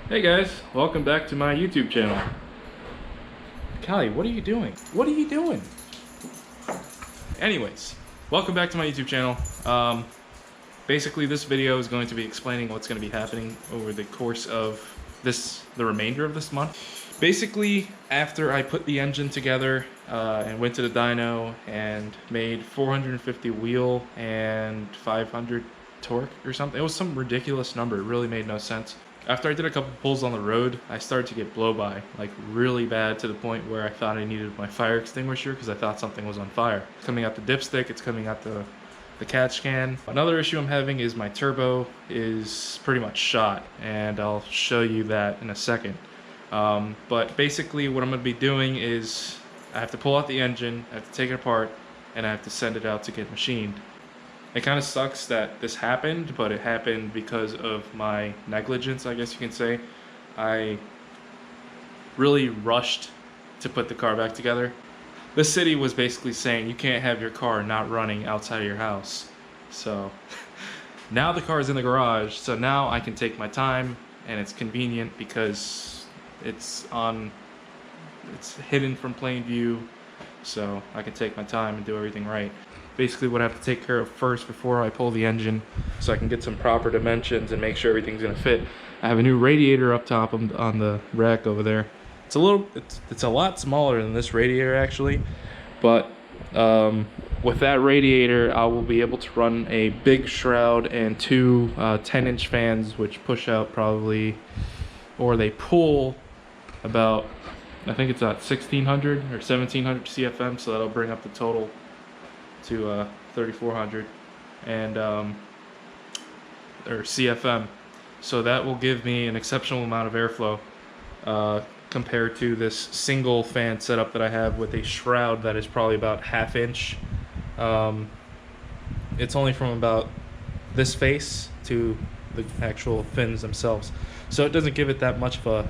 Hey guys, welcome back to my YouTube channel. Callie, what are you doing? What are you doing? Anyways, welcome back to my YouTube channel. Basically this video is going to be explaining what's going to be happening over the course of the remainder of this month. Basically, after I put the engine together and went to the dyno and made 450 wheel and 500 torque or something, it was some ridiculous number. It really made no sense. After I did a couple pulls on the road, I started to get blow-by, like really bad, to the point where I thought I needed my fire extinguisher because I thought something was on fire. It's coming out the dipstick, it's coming out the catch can. Another issue I'm having is my turbo is pretty much shot, and I'll show you that in a second. But basically what I'm going to be doing is I have to pull out the engine, I have to take it apart, and I have to send it out to get machined. It kind of sucks that this happened, but it happened because of my negligence, I guess you can say. I really rushed to put the car back together. The city was basically saying you can't have your car not running outside of your house. So now the car is in the garage, so now I can take my time, and it's convenient because it's hidden from plain view, so I can take my time and do everything right. Basically what I have to take care of first before I pull the engine, so I can get some proper dimensions and make sure everything's gonna fit. I have a new radiator up top on the rack over there. It's a lot smaller than this radiator actually, but with that radiator I will be able to run a big shroud and two 10-inch fans, which push out probably, or they pull about, I think it's at 1600 or 1700 CFM, so that'll bring up the total to 3400 and or CFM. So that will give me an exceptional amount of airflow compared to this single fan setup that I have with a shroud that is probably about 1/2 inch. It's only from about this face to the actual fins themselves, so it doesn't give it that much of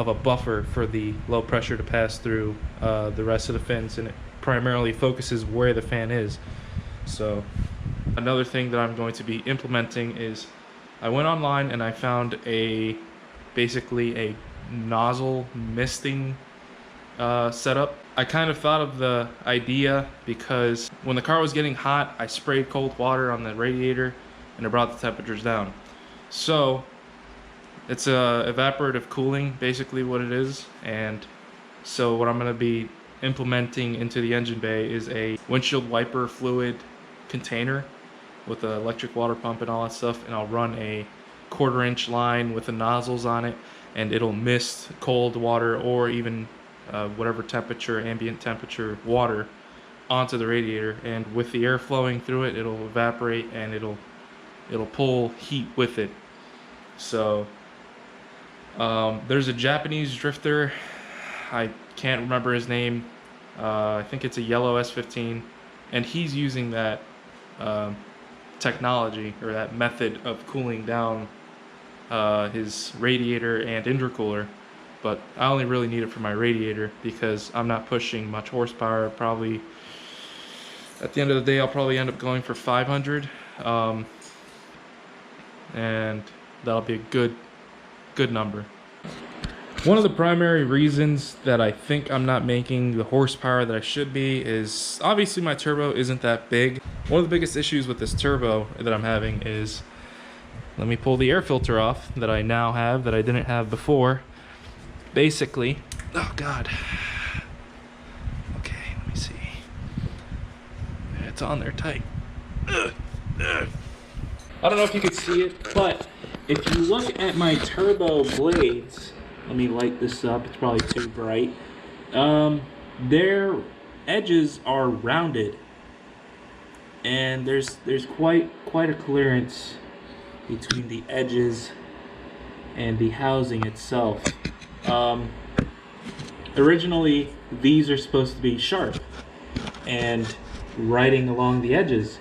a buffer for the low pressure to pass through the rest of the fins, and it primarily focuses where the fan is. So another thing that I'm going to be implementing is I went online and I found basically a nozzle misting setup. I kind of thought of the idea because when the car was getting hot, I sprayed cold water on the radiator and it brought the temperatures down. So it's evaporative cooling, basically what it is. And so what I'm going to be implementing into the engine bay is a windshield wiper fluid container with an electric water pump and all that stuff, and I'll run a 1/4 inch line with the nozzles on it, and it'll mist cold water or even whatever temperature, ambient temperature water onto the radiator, and with the air flowing through it, it'll evaporate and it'll pull heat with it. So there's a Japanese drifter, I can't remember his name, I think it's a yellow S15, and he's using that technology or that method of cooling down his radiator and intercooler, but I only really need it for my radiator because I'm not pushing much horsepower. Probably at the end of the day I'll probably end up going for 500, and that'll be a good number. One of the primary reasons that I think I'm not making the horsepower that I should be is obviously my turbo isn't that big. One of the biggest issues with this turbo that I'm having is, let me pull the air filter off that I now have that I didn't have before. Basically, oh god. Okay, let me see. It's on there tight. I don't know if you could see it, but if you look at my turbo blades, let me light this up, it's probably too bright. Their edges are rounded, and there's quite a clearance between the edges and the housing itself. Originally these are supposed to be sharp and riding along the edges,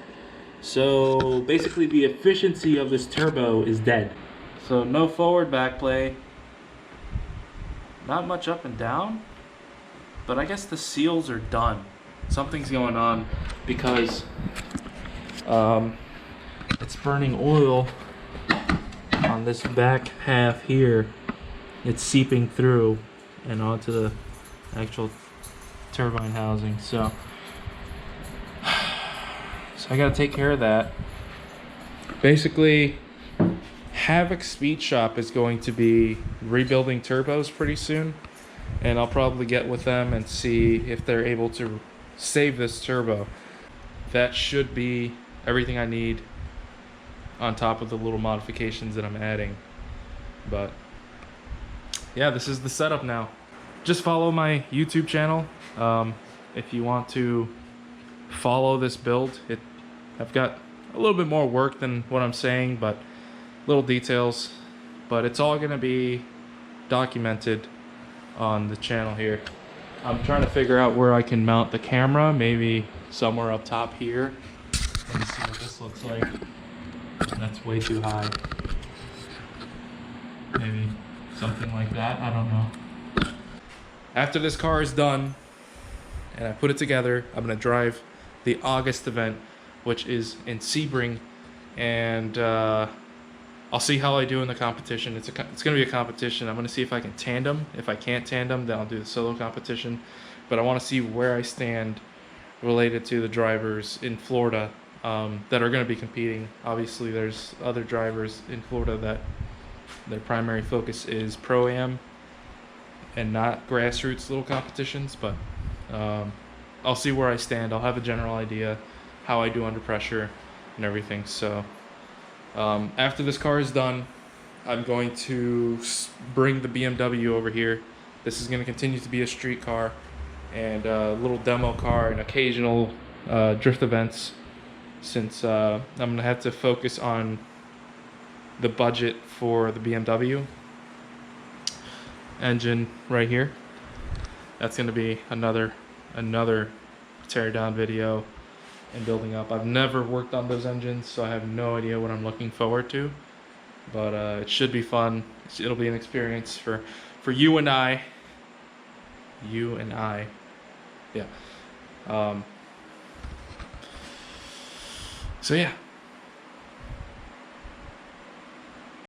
so basically the efficiency of this turbo is dead. So no forward back play, not much up and down, but I guess the seals are done. Something's going on because it's burning oil on this back half here it's seeping through and onto the actual turbine housing. So I gotta take care of that. Basically, Havoc Speed Shop is going to be rebuilding turbos pretty soon, and I'll probably get with them and see if they're able to save this turbo. That should be everything I need on top of the little modifications that I'm adding. But yeah, this is the setup now. Just follow my YouTube channel if you want to follow this build. I've got a little bit more work than what I'm saying, but little details, but it's all gonna be documented on the channel here. I'm trying to figure out where I can mount the camera, maybe somewhere up top here. Let me see what this looks like. That's way too high. Maybe something like that, I don't know. After this car is done and I put it together, I'm gonna drive the August event, which is in Sebring, and I'll see how I do in the competition. It's gonna be a competition. I'm gonna see if I can tandem. If I can't tandem, then I'll do the solo competition. But I wanna see where I stand related to the drivers in Florida that are gonna be competing. Obviously, there's other drivers in Florida that their primary focus is Pro-Am and not grassroots little competitions, but I'll see where I stand. I'll have a general idea how I do under pressure and everything. So after this car is done, I'm going to bring the BMW over here. This is going to continue to be a street car and a little demo car and occasional drift events, since I'm going to have to focus on the budget for the BMW engine right here. That's going to be another tear down video and building up. I've never worked on those engines, so I have no idea what I'm looking forward to, but it should be fun. It'll be an experience for you and I. Yeah. So yeah,